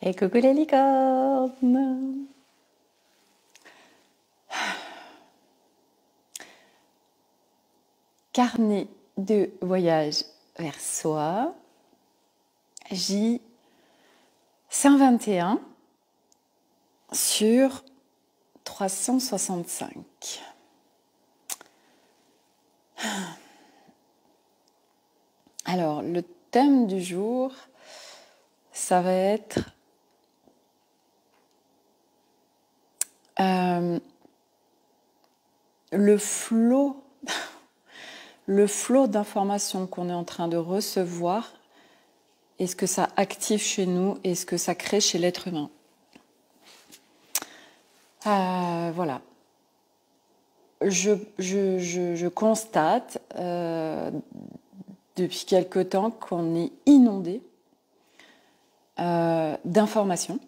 Et coucou les licornes! Carnet de voyage vers soi, J121 sur 365. Alors, le thème du jour, ça va être le flot d'informations qu'on est en train de recevoir et ce que ça active chez nous et ce que ça crée chez l'être humain. Voilà. Je constate depuis quelque temps qu'on est inondé d'informations.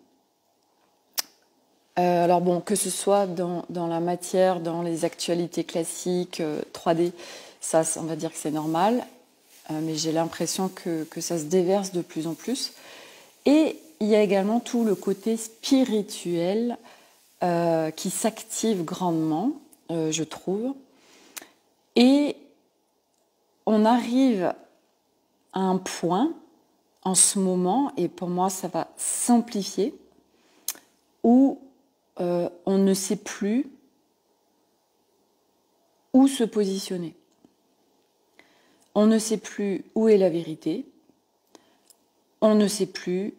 Alors bon, que ce soit dans la matière, dans les actualités classiques, 3D, ça on va dire que c'est normal, mais j'ai l'impression que ça se déverse de plus en plus. Et il y a également tout le côté spirituel qui s'active grandement, je trouve. Et on arrive à un point en ce moment, et pour moi ça va s'amplifier, où on ne sait plus où se positionner. On ne sait plus où est la vérité. On ne sait plus.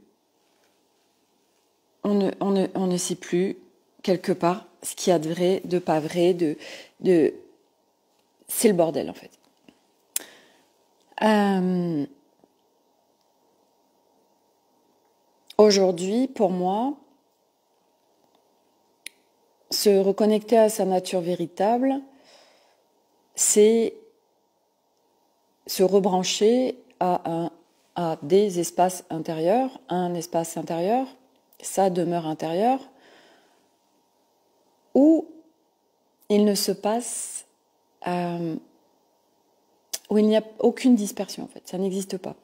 On ne sait plus quelque part ce qu'il y a de vrai, de pas vrai, c'est le bordel en fait. Aujourd'hui, pour moi, se reconnecter à sa nature véritable, c'est se rebrancher à des espaces intérieurs, un espace intérieur, sa demeure intérieure, où il ne se passe, où il n'y a aucune dispersion en fait, ça n'existe pas.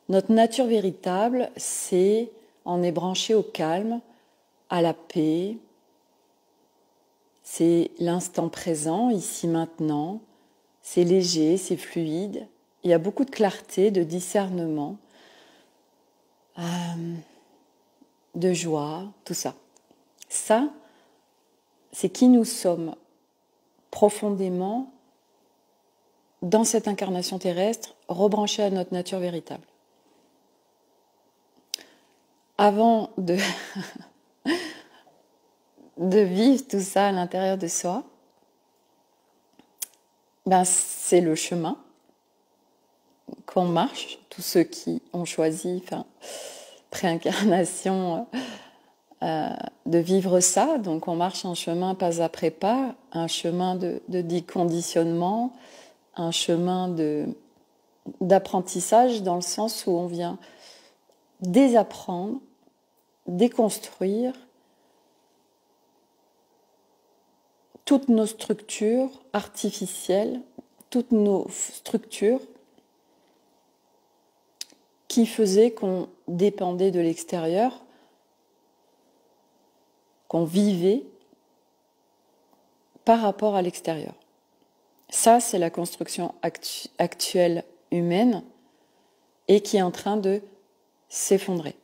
Notre nature véritable, on est branché au calme, à la paix, c'est l'instant présent, ici maintenant, c'est léger, c'est fluide, il y a beaucoup de clarté, de discernement, de joie, tout ça. Ça, c'est qui nous sommes profondément dans cette incarnation terrestre, rebranchés à notre nature véritable. Avant de vivre tout ça à l'intérieur de soi, c'est le chemin qu'on marche, tous ceux qui ont choisi, préincarnation, de vivre ça. Donc on marche un chemin pas après pas, un chemin de déconditionnement, un chemin d'apprentissage dans le sens où on vient désapprendre, déconstruire toutes nos structures artificielles, toutes nos structures qui faisaient qu'on dépendait de l'extérieur, qu'on vivait par rapport à l'extérieur. Ça, c'est la construction actuelle humaine et qui est en train de s'effondrer.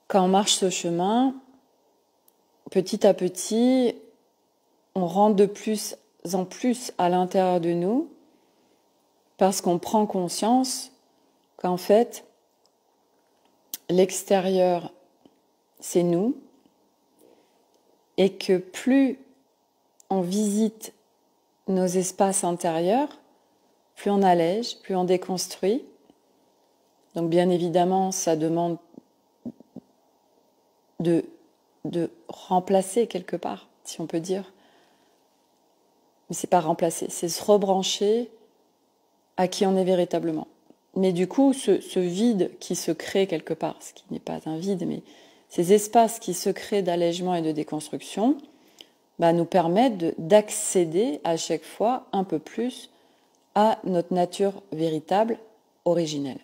Quand on marche ce chemin, petit à petit, on rentre de plus en plus à l'intérieur de nous parce qu'on prend conscience qu'en fait, l'extérieur, c'est nous et que plus on visite nos espaces intérieurs, plus on allège, plus on déconstruit. Donc bien évidemment, ça demande de remplacer quelque part, si on peut dire. Mais c'est pas remplacer, c'est se rebrancher à qui on est véritablement. Mais du coup, ce vide qui se crée quelque part, ce qui n'est pas un vide, mais ces espaces qui se créent d'allègement et de déconstruction, nous permettent d'accéder à chaque fois un peu plus à notre nature véritable, originelle.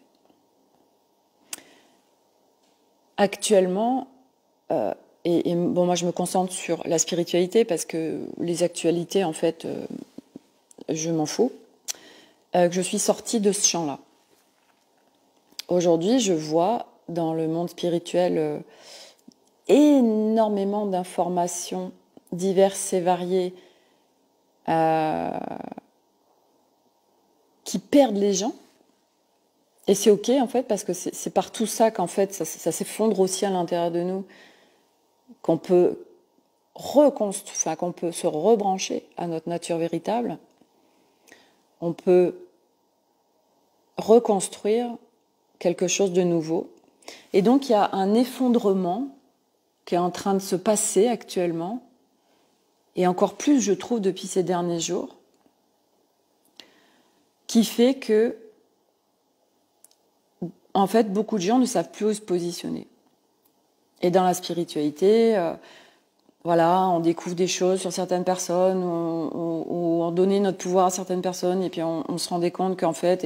actuellement, bon, moi je me concentre sur la spiritualité parce que les actualités, en fait, je m'en fous, que je suis sortie de ce champ-là. Aujourd'hui, je vois dans le monde spirituel énormément d'informations diverses et variées qui perdent les gens. Et c'est ok en fait, parce que c'est par tout ça qu'en fait ça s'effondre aussi à l'intérieur de nous, qu'on peut qu'on peut se rebrancher à notre nature véritable, on peut reconstruire quelque chose de nouveau. Et donc il y a un effondrement qui est en train de se passer actuellement, et encore plus je trouve depuis ces derniers jours, qui fait que en fait beaucoup de gens ne savent plus où se positionner. Et dans la spiritualité, voilà, on découvre des choses sur certaines personnes, ou on donnait notre pouvoir à certaines personnes, et puis on se rendait compte qu'en fait,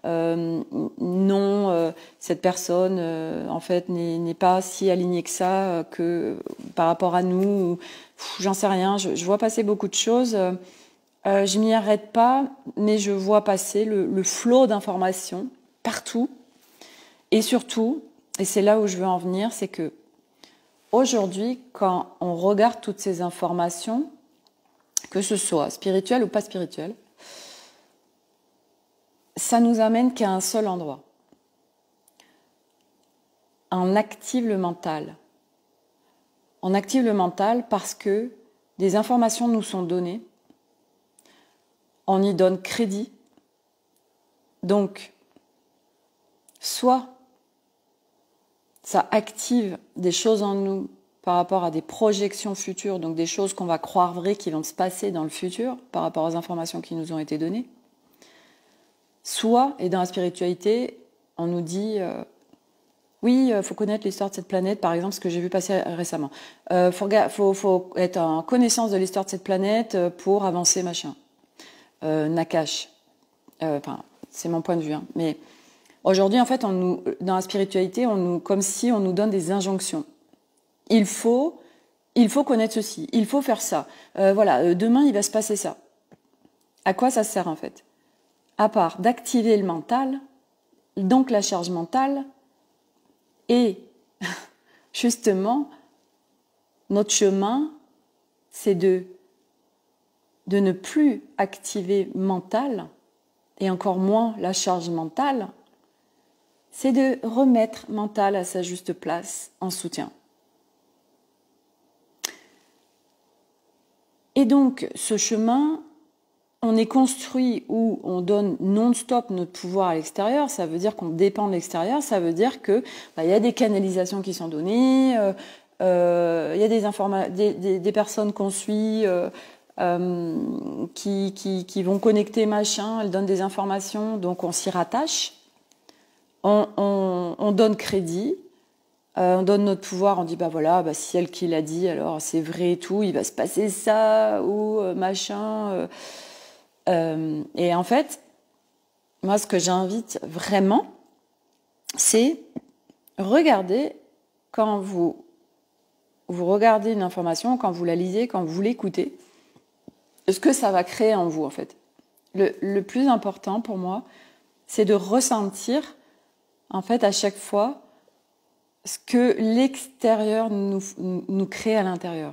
non, cette personne, en fait, n'est pas si alignée que ça, que par rapport à nous. J'en sais rien. Je vois passer beaucoup de choses. Je m'y arrête pas, mais je vois passer le flot d'informations partout. Et surtout, et c'est là où je veux en venir, c'est que aujourd'hui, quand on regarde toutes ces informations, que ce soit spirituel ou pas spirituel, ça nous amène qu'à un seul endroit. On active le mental. On active le mental parce que des informations nous sont données, on y donne crédit. Donc, soit ça active des choses en nous par rapport à des projections futures, donc des choses qu'on va croire vraies qui vont se passer dans le futur par rapport aux informations qui nous ont été données. Soit, et dans la spiritualité, on nous dit oui, faut connaître l'histoire de cette planète, par exemple, ce que j'ai vu passer récemment. Faut être en connaissance de l'histoire de cette planète pour avancer, machin. Nakash. C'est mon point de vue, hein. Mais aujourd'hui, en fait, dans la spiritualité, comme si on nous donne des injonctions. Il faut connaître ceci, il faut faire ça. Demain, il va se passer ça. À quoi ça sert, en fait? À part d'activer le mental, donc la charge mentale, et justement, notre chemin, c'est de ne plus activer mental, et encore moins la charge mentale, c'est de remettre mental à sa juste place en soutien. Et donc, ce chemin, on est construit où on donne non-stop notre pouvoir à l'extérieur, ça veut dire qu'on dépend de l'extérieur, ça veut dire que y a des canalisations qui sont données, y a des personnes qu'on suit qui vont connecter machin, elles donnent des informations, donc on s'y rattache, on donne crédit, on donne notre pouvoir, on dit si elle qui l'a dit, alors c'est vrai et tout, il va se passer ça ou machin. Et en fait, moi ce que j'invite vraiment, c'est regarder quand vous regardez une information, quand vous la lisez, quand vous l'écoutez, ce que ça va créer en vous en fait. Le plus important pour moi, c'est de ressentir en fait à chaque fois ce que l'extérieur nous crée à l'intérieur.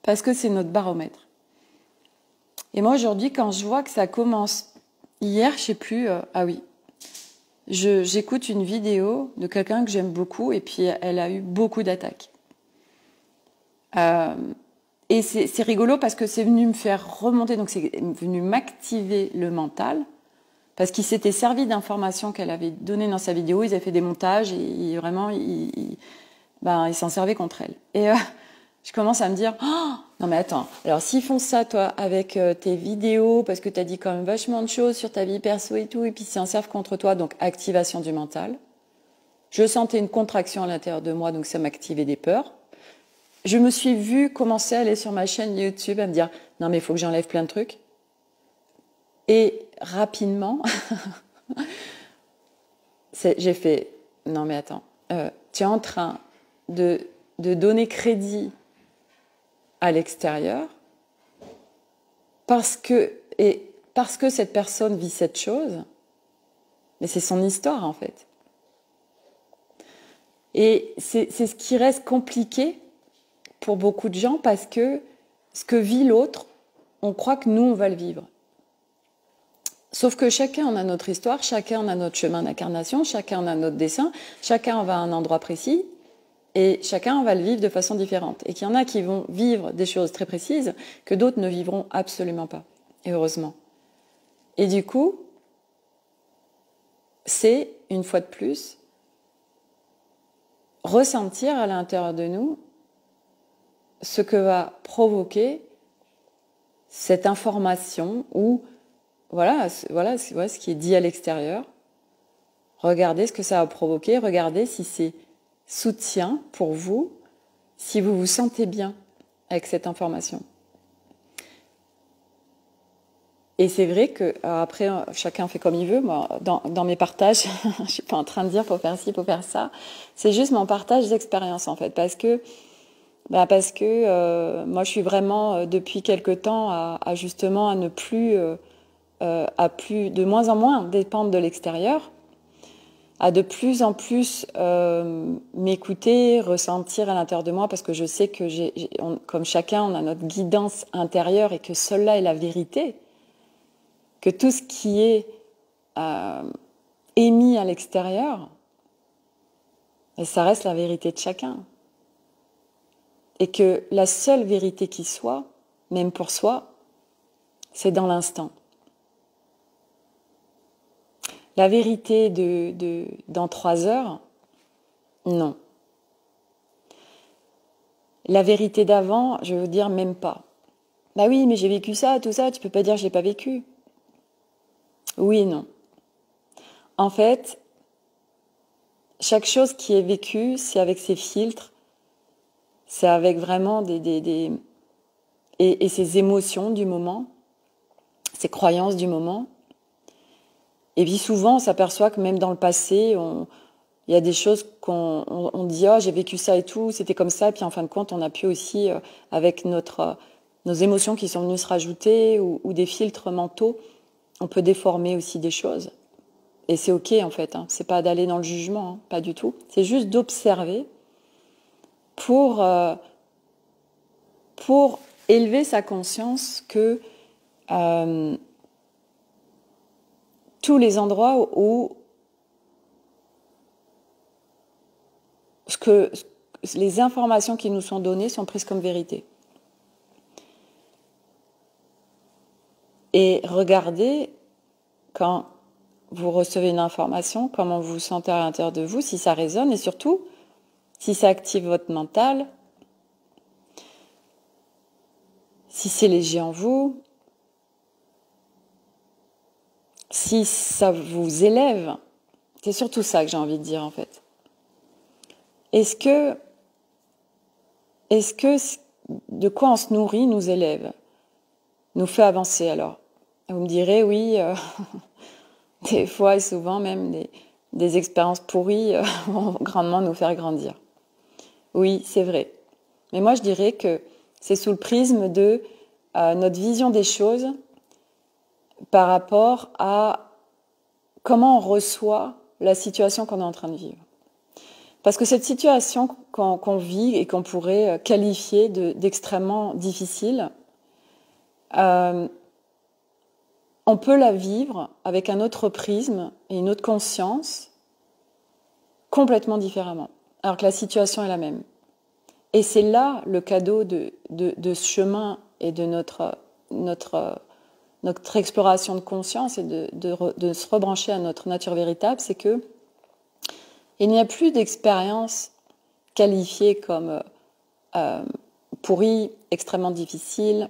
Parce que c'est notre baromètre. Et moi aujourd'hui, quand je vois que ça commence, hier, je sais plus, j'écoute une vidéo de quelqu'un que j'aime beaucoup et puis elle a eu beaucoup d'attaques. Et c'est rigolo parce que c'est venu me faire remonter, donc c'est venu m'activer le mental. Parce qu'il s'était servi d'informations qu'elle avait données dans sa vidéo, ils avaient fait des montages et vraiment, ils s'en servaient contre elle. Et je commence à me dire, non mais attends, alors s'ils font ça, toi, avec tes vidéos, parce que t'as dit quand même vachement de choses sur ta vie perso et tout, et puis ils s'en servent contre toi, donc activation du mental. Je sentais une contraction à l'intérieur de moi, donc ça m'activait des peurs. Je me suis vue commencer à aller sur ma chaîne YouTube, à me dire, non mais il faut que j'enlève plein de trucs. Et rapidement, j'ai fait, non mais attends, tu es en train de donner crédit à l'extérieur parce que cette personne vit cette chose, mais c'est son histoire en fait. Et c'est ce qui reste compliqué pour beaucoup de gens parce que ce que vit l'autre, on croit que nous, on va le vivre. Sauf que chacun en a notre histoire, chacun en a notre chemin d'incarnation, chacun en a notre dessin, chacun va à un endroit précis et chacun va le vivre de façon différente. Et qu'il y en a qui vont vivre des choses très précises que d'autres ne vivront absolument pas. Et heureusement. Et du coup, c'est, une fois de plus, ressentir à l'intérieur de nous ce que va provoquer cette information ou voilà ce qui est dit à l'extérieur. Regardez ce que ça va provoquer, regardez si c'est soutien pour vous, si vous vous sentez bien avec cette information. Et c'est vrai que après chacun fait comme il veut. Moi, dans mes partages, je suis pas en train de dire faut faire ci, faut faire ça. C'est juste mon partage d'expérience en fait, parce que moi je suis vraiment depuis quelque temps à justement à ne plus de moins en moins dépendre de l'extérieur, à de plus en plus m'écouter, ressentir à l'intérieur de moi, parce que je sais que comme chacun, on a notre guidance intérieure et que celle-là est la vérité, que tout ce qui est émis à l'extérieur, et ça reste la vérité de chacun. Et que la seule vérité qui soit, même pour soi, c'est dans l'instant. La vérité dans 3 heures, non. La vérité d'avant, je veux vous dire, même pas. Bah oui, mais j'ai vécu ça, tout ça, tu peux pas dire que je l'ai pas vécu. Oui et non. En fait, chaque chose qui est vécue, c'est avec ses filtres, c'est avec vraiment et ses émotions du moment, ses croyances du moment. Et puis souvent, on s'aperçoit que même dans le passé, il y a des choses qu'on dit « Oh, j'ai vécu ça et tout, c'était comme ça », et puis en fin de compte, on a pu aussi, avec nos émotions qui sont venues se rajouter, ou des filtres mentaux, on peut déformer aussi des choses. Et c'est ok en fait, hein. C'est pas d'aller dans le jugement, hein, pas du tout. C'est juste d'observer pour élever sa conscience que tous les endroits où les informations qui nous sont données sont prises comme vérité. Et regardez, quand vous recevez une information, comment vous vous sentez à l'intérieur de vous, si ça résonne, et surtout, si ça active votre mental, si c'est léger en vous, si ça vous élève. C'est surtout ça que j'ai envie de dire en fait. Est-ce que de quoi on se nourrit nous élève, nous fait avancer alors? Vous me direz oui, des fois et souvent même des expériences pourries vont grandement nous faire grandir. Oui, c'est vrai. Mais moi je dirais que c'est sous le prisme de notre vision des choses par rapport à comment on reçoit la situation qu'on est en train de vivre. Parce que cette situation qu'on vit et qu'on pourrait qualifier d'extrêmement difficile, on peut la vivre avec un autre prisme et une autre conscience complètement différemment, alors que la situation est la même. Et c'est là le cadeau de ce chemin et de notre exploration de conscience et de se rebrancher à notre nature véritable, c'est que il n'y a plus d'expérience qualifiée comme pourrie, extrêmement difficile,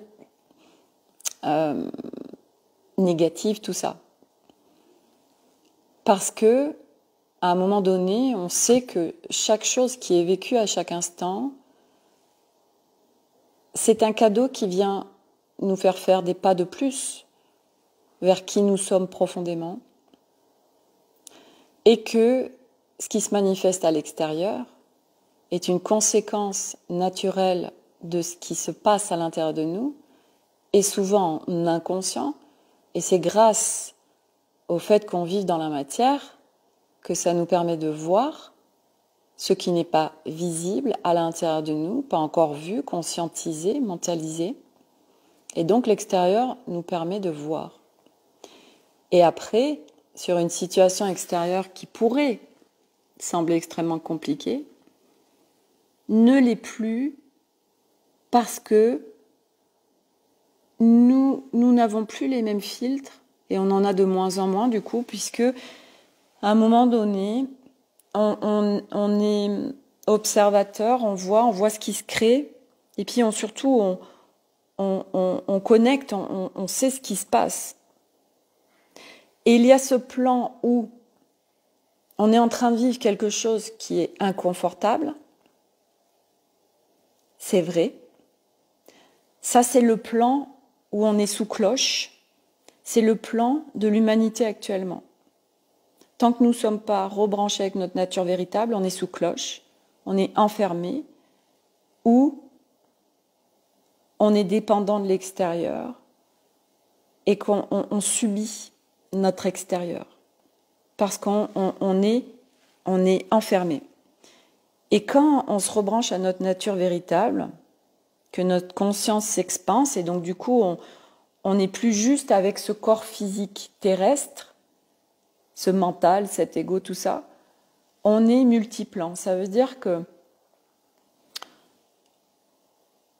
négative, tout ça. Parce que, à un moment donné, on sait que chaque chose qui est vécue à chaque instant, c'est un cadeau qui vient nous faire des pas de plus vers qui nous sommes profondément. Et que ce qui se manifeste à l'extérieur est une conséquence naturelle de ce qui se passe à l'intérieur de nous, et souvent inconscient, et c'est grâce au fait qu'on vive dans la matière que ça nous permet de voir ce qui n'est pas visible à l'intérieur de nous, pas encore vu, conscientisé, mentalisé. Et donc l'extérieur nous permet de voir. Et après, sur une situation extérieure qui pourrait sembler extrêmement compliquée, ne l'est plus parce que nous n'avons plus les mêmes filtres et on en a de moins en moins du coup, puisque à un moment donné, on est observateur, on voit ce qui se crée, et puis surtout on connecte, on sait ce qui se passe. Et il y a ce plan où on est en train de vivre quelque chose qui est inconfortable, c'est vrai. Ça, c'est le plan où on est sous cloche, c'est le plan de l'humanité actuellement. Tant que nous ne sommes pas rebranchés avec notre nature véritable, on est sous cloche, on est enfermé, ou on est dépendant de l'extérieur et qu'on subit notre extérieur parce qu'on est enfermé. Et quand on se rebranche à notre nature véritable, que notre conscience s'expanse, et donc du coup on n'est plus juste avec ce corps physique terrestre, ce mental, cet ego, tout ça, on est multiplan. Ça veut dire que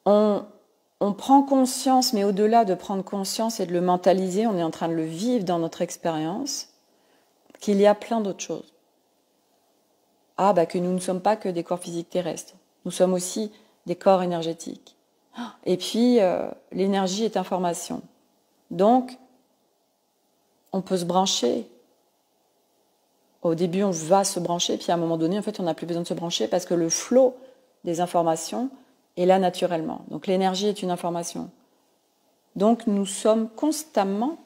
on prend conscience, mais au-delà de prendre conscience et de le mentaliser, on est en train de le vivre dans notre expérience, qu'il y a plein d'autres choses. Que nous ne sommes pas que des corps physiques terrestres, nous sommes aussi des corps énergétiques. Et puis, l'énergie est information. Donc, on peut se brancher. Au début, on va se brancher, puis à un moment donné, en fait, on n'a plus besoin de se brancher parce que le flot des informations est là naturellement. Donc, l'énergie est une information. Donc, nous sommes constamment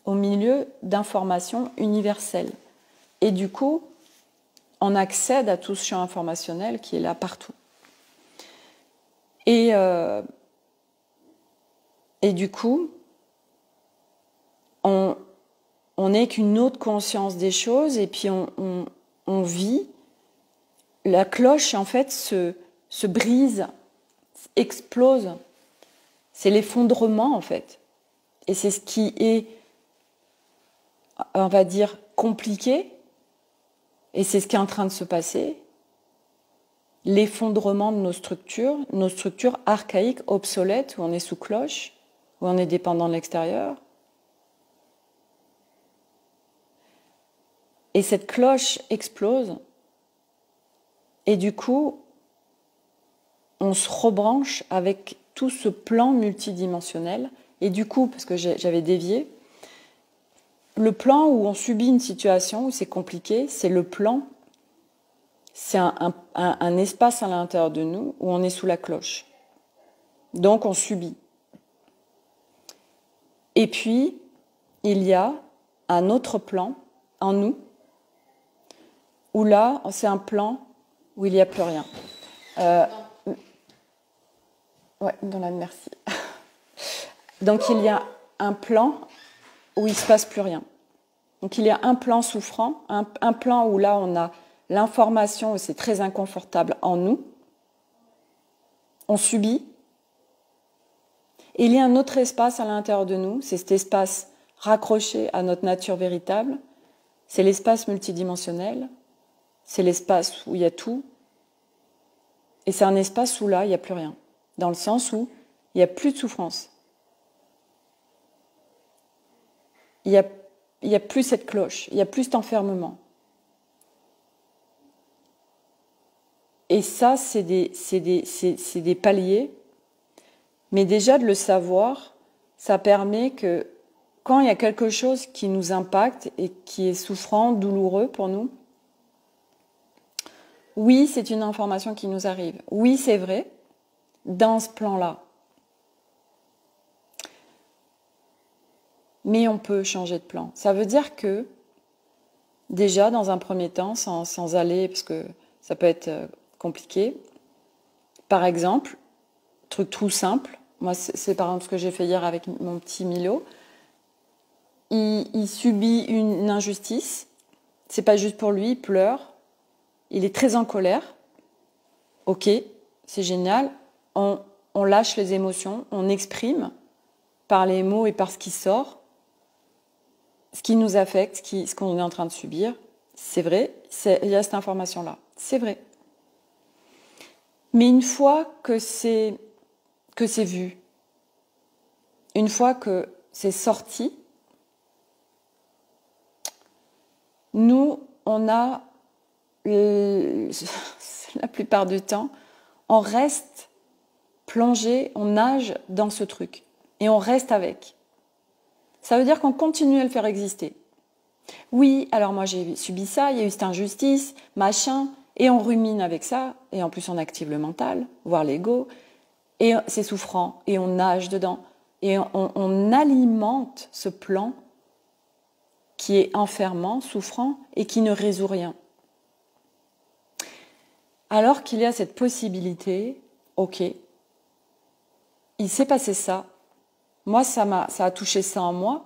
au milieu d'informations universelles. Et du coup, on accède à tout ce champ informationnel qui est là partout. Et du coup, on n'est qu'une autre conscience des choses, et puis on vit. La cloche, en fait, se brise, explose. C'est l'effondrement, en fait. Et c'est ce qui est, on va dire, compliqué, et c'est ce qui est en train de se passer. L'effondrement de nos structures archaïques, obsolètes, où on est sous cloche, où on est dépendant de l'extérieur. Et cette cloche explose, et du coup, on se rebranche avec tout ce plan multidimensionnel. Et du coup, parce que j'avais dévié, le plan où on subit une situation, où c'est compliqué, c'est le plan, c'est un espace à l'intérieur de nous où on est sous la cloche. Donc on subit. Et puis, il y a un autre plan en nous, où là, c'est un plan où il n'y a plus rien. Ouais, Dolan, merci. Donc il y a un plan où il ne se passe plus rien. Donc il y a un plan souffrant, un plan où là on a l'information, où c'est très inconfortable en nous. On subit. Et il y a un autre espace à l'intérieur de nous, c'est cet espace raccroché à notre nature véritable. C'est l'espace multidimensionnel. C'est l'espace où il y a tout. Et c'est un espace où là, il n'y a plus rien. Dans le sens où il n'y a plus de souffrance. Il n'y a plus cette cloche, il n'y a plus cet enfermement. Et ça, c'est des paliers. Mais déjà, de le savoir, ça permet que quand il y a quelque chose qui nous impacte et qui est souffrant, douloureux pour nous, oui, c'est une information qui nous arrive. Oui, c'est vrai, dans ce plan-là. Mais on peut changer de plan. Ça veut dire que Déjà, dans un premier temps, sans aller, parce que ça peut être compliqué. Par exemple, truc tout simple, moi c'est par exemple ce que j'ai fait hier avec mon petit Milo, il subit une injustice, c'est pas juste pour lui, il pleure, il est très en colère, ok, c'est génial, on lâche les émotions, on exprime par les mots et par ce qui sort, ce qui nous affecte, ce qu'on est en train de subir, c'est vrai, il y a cette information-là, c'est vrai. Mais une fois que c'est vu, une fois que c'est sorti, nous, on a, la plupart du temps, on reste plongé, on nage dans ce truc. Et on reste avec. Ça veut dire qu'on continue à le faire exister. Oui, alors moi j'ai subi ça, il y a eu cette injustice, machin, et on rumine avec ça, et en plus on active le mental, voire l'ego, et c'est souffrant, et on nage dedans, et on alimente ce plan qui est enfermant, souffrant, et qui ne résout rien. Alors qu'il y a cette possibilité, ok, il s'est passé ça, moi ça a touché ça en moi,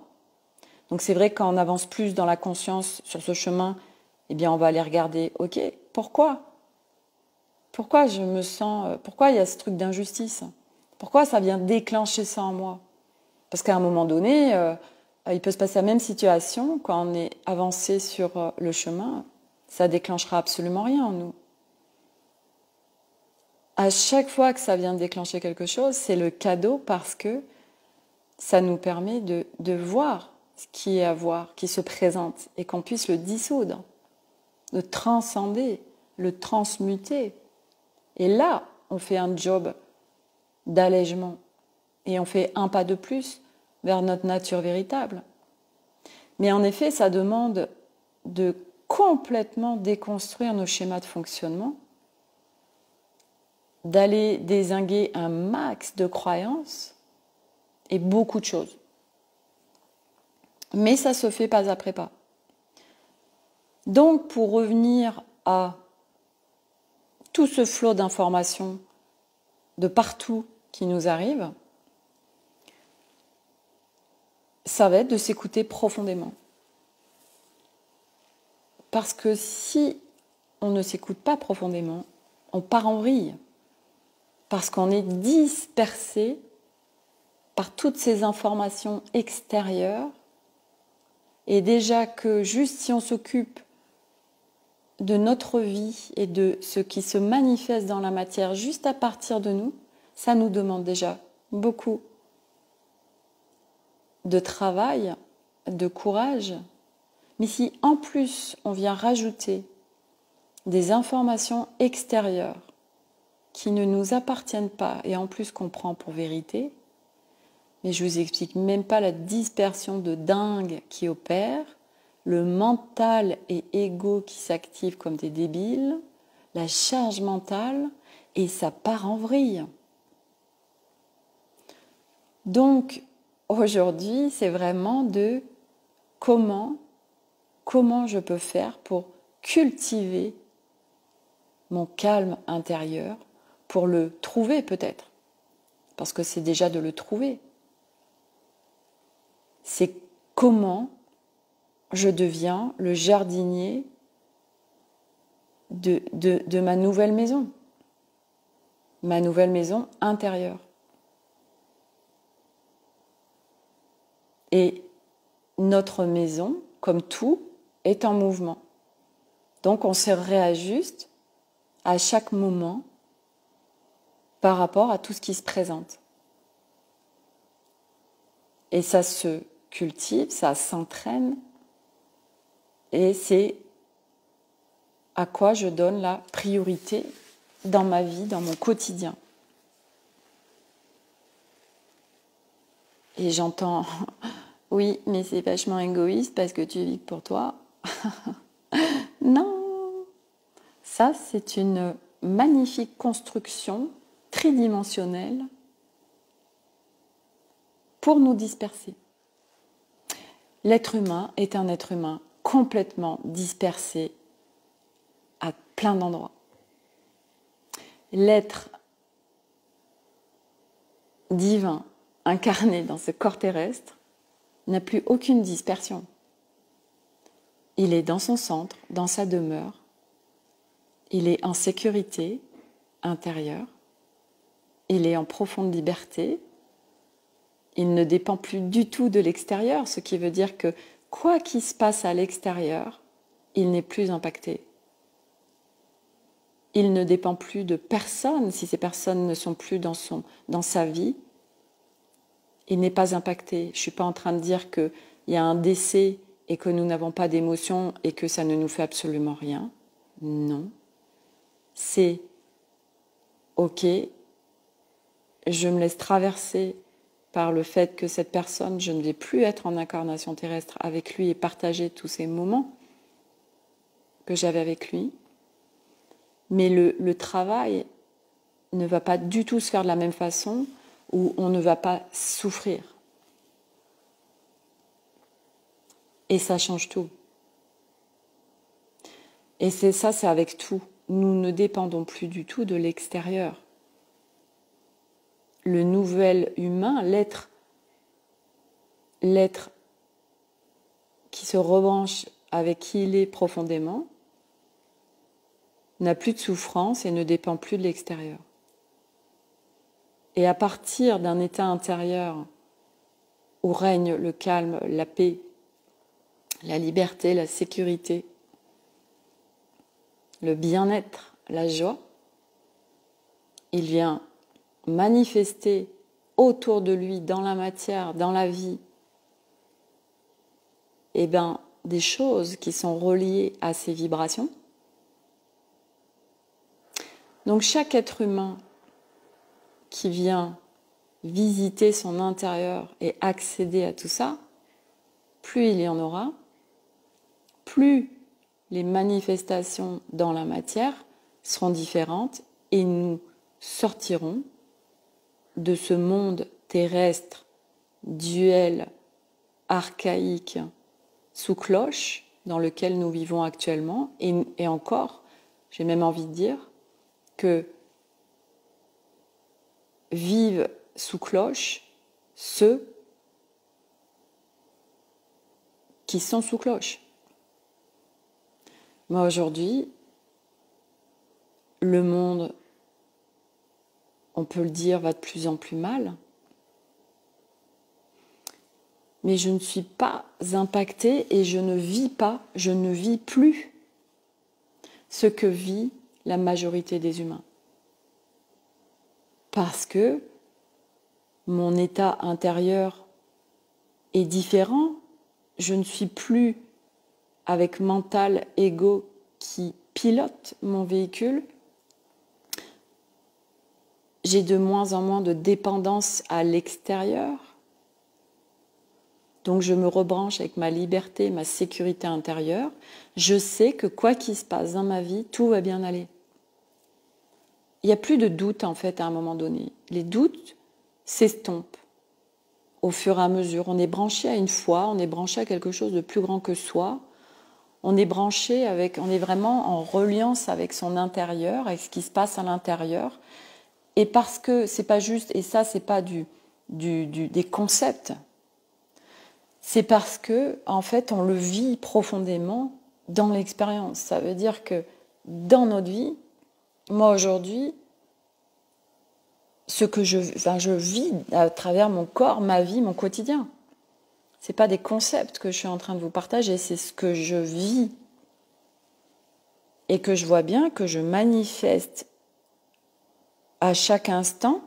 donc c'est vrai que quand on avance plus dans la conscience sur ce chemin, eh bien on va aller regarder, ok, pourquoi je me sens, pourquoi il y a ce truc d'injustice? Pourquoi ça vient déclencher ça en moi? Parce qu'à un moment donné, il peut se passer la même situation quand on est avancé sur le chemin, ça déclenchera absolument rien en nous. À chaque fois que ça vient déclencher quelque chose, c'est le cadeau parce que ça nous permet de voir ce qui est à voir, qui se présente, et qu'on puisse le dissoudre, le transcender, le transmuter. Et là, on fait un job d'allègement et on fait un pas de plus vers notre nature véritable. Mais en effet, ça demande de complètement déconstruire nos schémas de fonctionnement, d'aller dézinguer un max de croyances et beaucoup de choses. Mais ça se fait pas après pas. Donc, pour revenir à tout ce flot d'informations de partout qui nous arrive, ça va être de s'écouter profondément. Parce que si on ne s'écoute pas profondément, on part en vrille. Parce qu'on est dispersé par toutes ces informations extérieures. Et déjà que juste si on s'occupe de notre vie et de ce qui se manifeste dans la matière juste à partir de nous, ça nous demande déjà beaucoup de travail, de courage. Mais si en plus on vient rajouter des informations extérieures qui ne nous appartiennent pas et en plus qu'on prend pour vérité, mais je vous explique même pas la dispersion de dingue qui opère, le mental et ego qui s'activent comme des débiles, la charge mentale, et ça part en vrille. Donc, aujourd'hui, c'est vraiment de comment je peux faire pour cultiver mon calme intérieur, pour le trouver peut-être, parce que c'est déjà de le trouver. C'est comment je deviens le jardinier de ma nouvelle maison intérieure. Et notre maison, comme tout, est en mouvement. Donc on se réajuste à chaque moment par rapport à tout ce qui se présente. Et ça se cultive, ça s'entraîne, et c'est à quoi je donne la priorité dans ma vie, dans mon quotidien. Et j'entends, oui, mais c'est vachement égoïste parce que tu vis pour toi. Non, ça c'est une magnifique construction tridimensionnelle pour nous disperser. L'être humain est un être humain complètement dispersé à plein d'endroits. L'être divin incarné dans ce corps terrestre n'a plus aucune dispersion. Il est dans son centre, dans sa demeure. Il est en sécurité intérieure. Il est en profonde liberté. Il ne dépend plus du tout de l'extérieur, ce qui veut dire que quoi qu'il se passe à l'extérieur, il n'est plus impacté. Il ne dépend plus de personne, si ces personnes ne sont plus dans sa vie. Il n'est pas impacté. Je ne suis pas en train de dire qu'il y a un décès et que nous n'avons pas d'émotion et que ça ne nous fait absolument rien. Non. C'est ok, je me laisse traverser par le fait que cette personne, je ne vais plus être en incarnation terrestre avec lui et partager tous ces moments que j'avais avec lui. Mais le travail ne va pas du tout se faire de la même façon, où on ne va pas souffrir. Et ça change tout. Et c'est avec tout. Nous ne dépendons plus du tout de l'extérieur. Le nouvel humain, l'être qui se rebranche avec qui il est profondément, n'a plus de souffrance et ne dépend plus de l'extérieur. Et à partir d'un état intérieur où règne le calme, la paix, la liberté, la sécurité, le bien-être, la joie, il vient manifester autour de lui, dans la matière, dans la vie, des choses qui sont reliées à ces vibrations. Donc chaque être humain qui vient visiter son intérieur et accéder à tout ça, plus il y en aura, plus les manifestations dans la matière seront différentes et nous sortirons de ce monde terrestre, duel, archaïque, sous cloche, dans lequel nous vivons actuellement, et encore, j'ai même envie de dire que vivent sous cloche ceux qui sont sous cloche. Moi aujourd'hui, le monde, on peut le dire, va de plus en plus mal. Mais je ne suis pas impactée et je ne vis plus ce que vit la majorité des humains. Parce que mon état intérieur est différent. Je ne suis plus avec mental, ego qui pilote mon véhicule. J'ai de moins en moins de dépendance à l'extérieur. Donc je me rebranche avec ma liberté, ma sécurité intérieure. Je sais que quoi qu'il se passe dans ma vie, tout va bien aller. Il n'y a plus de doute en fait à un moment donné. Les doutes s'estompent au fur et à mesure. On est branché à une foi, on est branché à quelque chose de plus grand que soi. On est branché on est vraiment en reliance avec son intérieur, avec ce qui se passe à l'intérieur. Et parce que c'est pas juste, et ça c'est pas des concepts, c'est parce que en fait on le vit profondément dans l'expérience. Ça veut dire que dans notre vie, moi aujourd'hui, ce que je vis à travers mon corps, ma vie, mon quotidien. C'est pas des concepts que je suis en train de vous partager, c'est ce que je vis et que je vois bien que je manifeste à chaque instant.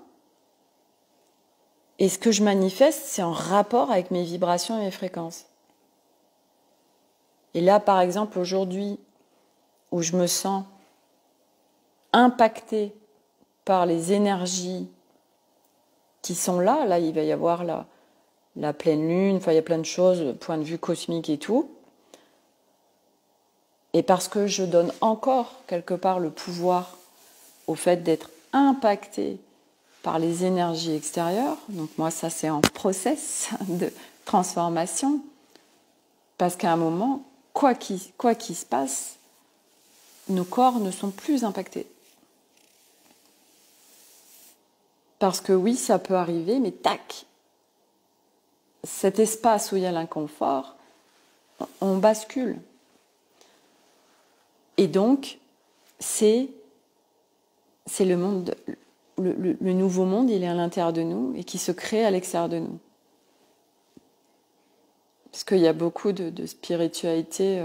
Et ce que je manifeste, c'est en rapport avec mes vibrations et mes fréquences. Et là, par exemple, aujourd'hui, où je me sens impactée par les énergies qui sont là, il va y avoir la pleine lune, il y a plein de choses, point de vue cosmique et tout. Et parce que je donne encore quelque part le pouvoir au fait d'être impactée par les énergies extérieures, donc moi ça c'est en process de transformation, parce qu'à un moment, quoi qu'il se passe, nos corps ne sont plus impactés. Parce que oui, ça peut arriver, mais tac, cet espace où il y a l'inconfort, on bascule. Et donc, c'est le monde, le nouveau monde, il est à l'intérieur de nous et qui se crée à l'extérieur de nous. Parce qu'il y a beaucoup de spiritualité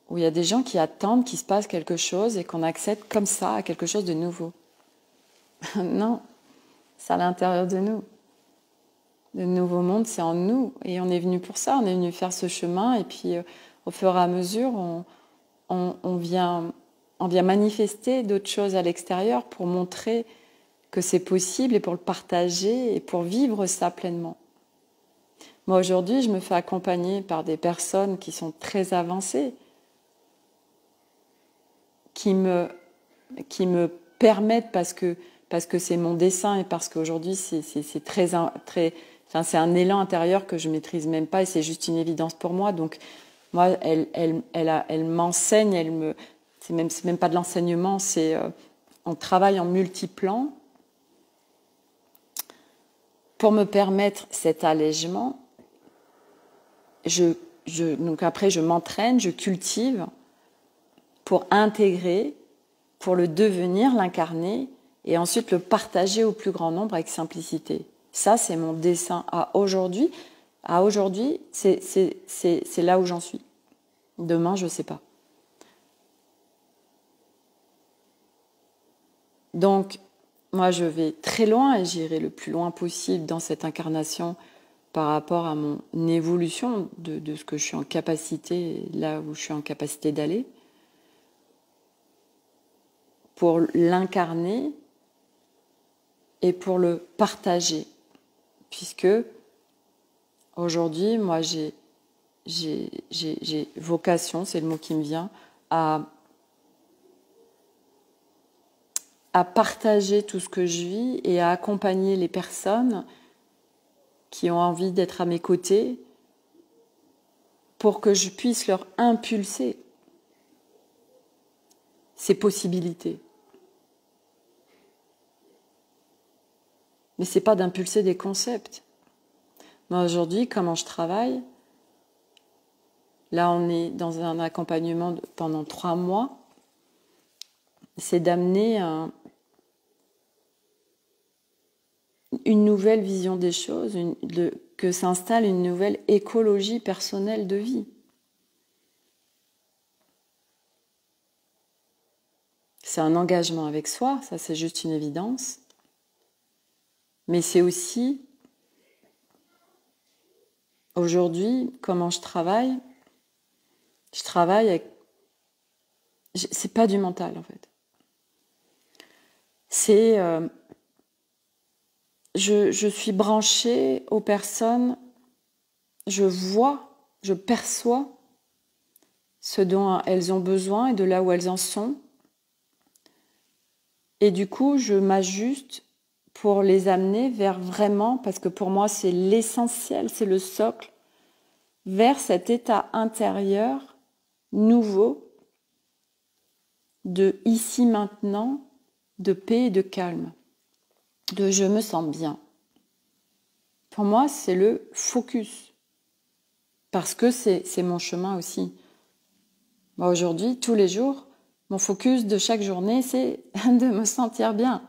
où il y a des gens qui attendent qu'il se passe quelque chose et qu'on accède comme ça à quelque chose de nouveau. Non, c'est à l'intérieur de nous. Le nouveau monde, c'est en nous. Et on est venu pour ça, on est venu faire ce chemin. Et puis, au fur et à mesure, on vient manifester d'autres choses à l'extérieur pour montrer que c'est possible et pour le partager et pour vivre ça pleinement. Moi, aujourd'hui, je me fais accompagner par des personnes qui sont très avancées, qui me permettent, parce que c'est mon dessin et parce qu'aujourd'hui, c'est c'est un élan intérieur que je maîtrise même pas et c'est juste une évidence pour moi. Donc, moi, elle m'enseigne, c'est même pas de l'enseignement, on travaille en multiplan pour me permettre cet allègement. Donc après, je m'entraîne, je cultive pour intégrer, pour le devenir, l'incarner et ensuite le partager au plus grand nombre avec simplicité. Ça, c'est mon dessin à aujourd'hui. À aujourd'hui, c'est là où j'en suis. Demain, je ne sais pas. Donc, moi, je vais très loin et j'irai le plus loin possible dans cette incarnation par rapport à mon évolution de ce que je suis en capacité, là où je suis en capacité d'aller, pour l'incarner et pour le partager. Puisque aujourd'hui, moi, j'ai vocation, c'est le mot qui me vient, à partager tout ce que je vis et à accompagner les personnes qui ont envie d'être à mes côtés pour que je puisse leur impulser ces possibilités. Mais ce n'est pas d'impulser des concepts. Moi, aujourd'hui, comment je travaille? Là, on est dans un accompagnement pendant 3 mois. C'est d'amener une nouvelle vision des choses, que s'installe une nouvelle écologie personnelle de vie. C'est un engagement avec soi, ça c'est juste une évidence. Mais c'est aussi, aujourd'hui, comment je travaille avec... C'est pas du mental, en fait. C'est... je suis branchée aux personnes, je vois, je perçois ce dont elles ont besoin et de là où elles en sont. Et du coup, je m'ajuste pour les amener vers vraiment, parce que pour moi, c'est l'essentiel, c'est le socle, vers cet état intérieur nouveau de ici maintenant, de paix et de calme, de je me sens bien. Pour moi, c'est le focus, parce que c'est mon chemin aussi. Moi, aujourd'hui, tous les jours, mon focus de chaque journée, c'est de me sentir bien.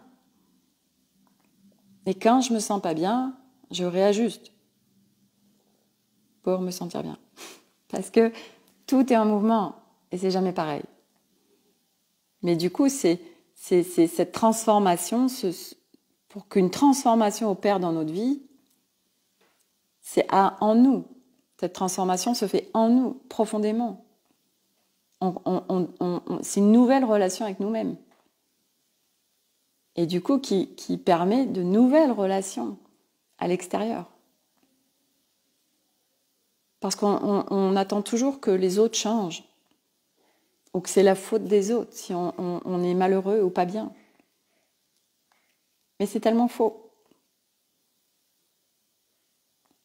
Et quand je me sens pas bien, je réajuste pour me sentir bien. Parce que tout est en mouvement et c'est jamais pareil. Mais du coup, c'est cette transformation, pour qu'une transformation opère dans notre vie, c'est en nous. Cette transformation se fait en nous, profondément. C'est une nouvelle relation avec nous-mêmes. Et du coup, qui permet de nouvelles relations à l'extérieur. Parce qu'on attend toujours que les autres changent, ou que c'est la faute des autres si on est malheureux ou pas bien. Mais c'est tellement faux.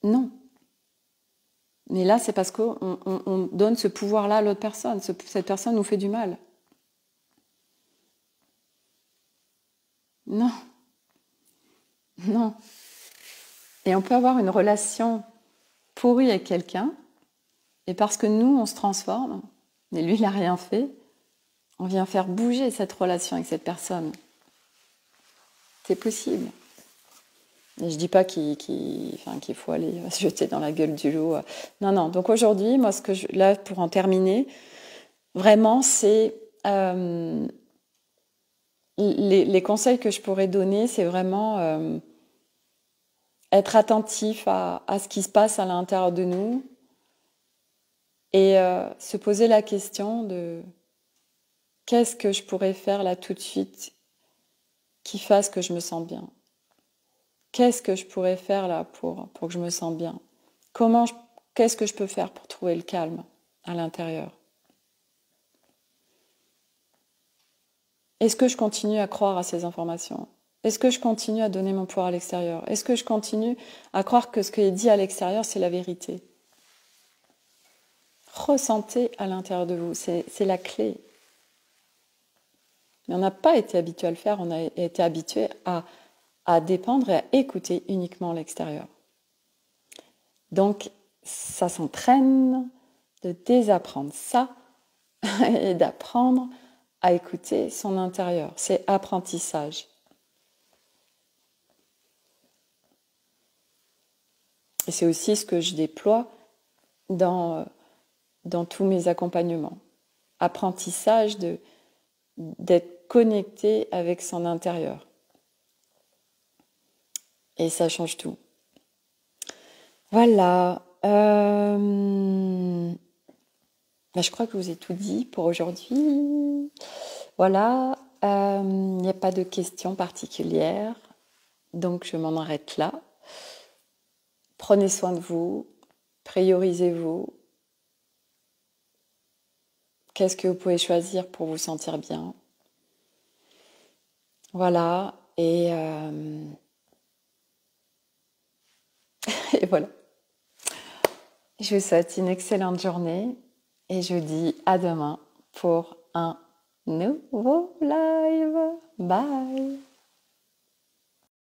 Non. Mais là, c'est parce qu'on donne ce pouvoir-là à l'autre personne. Cette personne nous fait du mal. Non. Non. Et on peut avoir une relation pourrie avec quelqu'un, et parce que nous, on se transforme, et lui, il n'a rien fait, on vient faire bouger cette relation avec cette personne. C'est possible. Et je dis pas qu'il faut aller se jeter dans la gueule du loup. Non, non. Donc aujourd'hui, moi, là, pour en terminer, vraiment, c'est les conseils que je pourrais donner, c'est vraiment être attentif à ce qui se passe à l'intérieur de nous et se poser la question de qu'est-ce que je pourrais faire là tout de suite qui fasse que je me sens bien. Qu'est-ce que je pourrais faire là pour que je me sente bien? Qu'est-ce que je peux faire pour trouver le calme à l'intérieur? Est-ce que je continue à croire à ces informations? Est-ce que je continue à donner mon pouvoir à l'extérieur? Est-ce que je continue à croire que ce qui est dit à l'extérieur, c'est la vérité? Ressentez à l'intérieur de vous, c'est la clé. Mais on n'a pas été habitué à le faire, on a été habitué à dépendre et à écouter uniquement l'extérieur. Donc, ça s'entraîne de désapprendre ça et d'apprendre à écouter son intérieur. C'est apprentissage. Et c'est aussi ce que je déploie dans tous mes accompagnements. Apprentissage d'être connecté avec son intérieur. Et ça change tout. Voilà. Je crois que je vous ai tout dit pour aujourd'hui. Voilà. Il n'y a pas de questions particulières. Donc, je m'en arrête là. Prenez soin de vous. Priorisez-vous. Qu'est-ce que vous pouvez choisir pour vous sentir bien? Voilà. Et voilà. Je vous souhaite une excellente journée et je vous dis à demain pour un nouveau live. Bye!